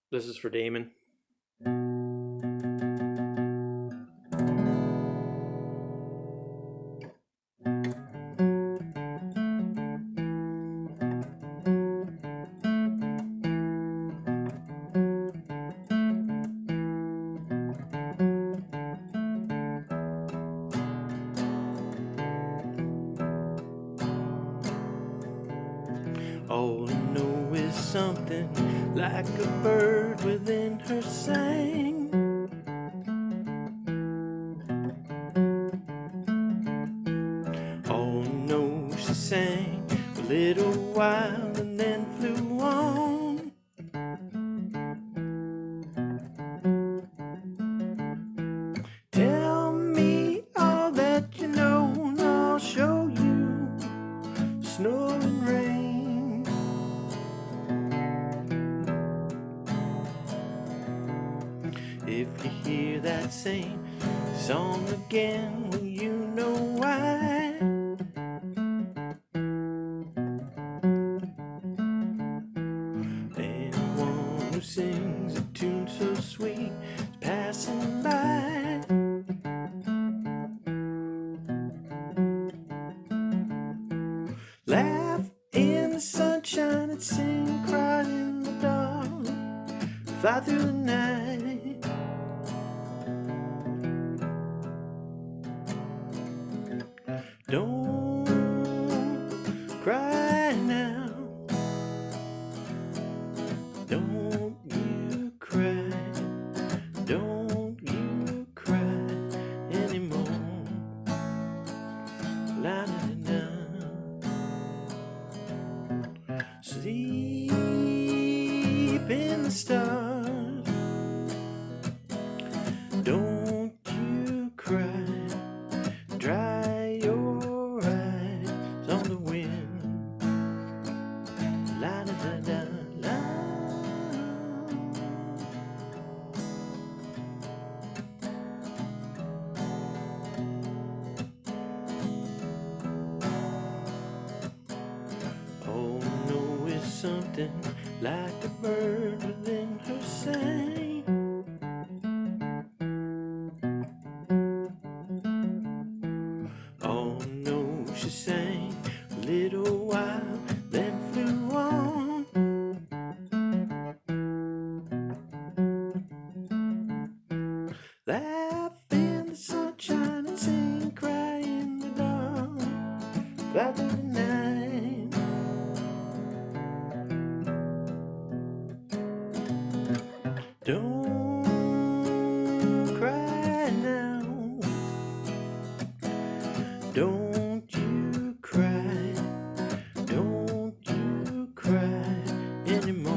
This is for Damon. All I know is something like a bird within her sang. All I know she sang a little while and then flew on. Tell me all that you know and I'll show you snow and rain. If you hear that same song again, well, you know why. Anyone who sings a tune so sweet is passing by. Laugh in the sunshine and sing, cry in the dark, fly through the night. Don't cry now. Don't you cry. Don't you cry anymore. La la la. Sleep in the stars. Don't you cry. Dry your eyes on the wind. La la la la la. All I know is something like a bird within her sang. All I know she sang a little while, then flew on. Laugh in the sunshine and sing, cry in the dark, fly through the night. Don't cry now. Don't you cry. Don't you cry anymore.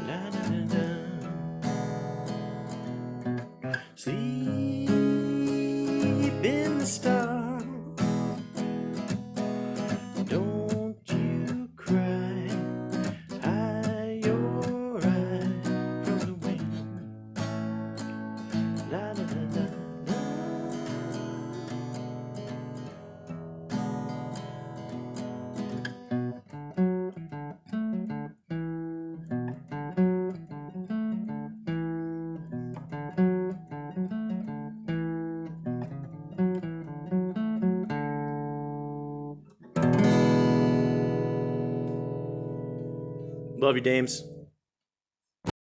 La la la la. Sleep in the stars. Don't you cry. Hide your eyes from the wind. La la la la la. Love you, dames.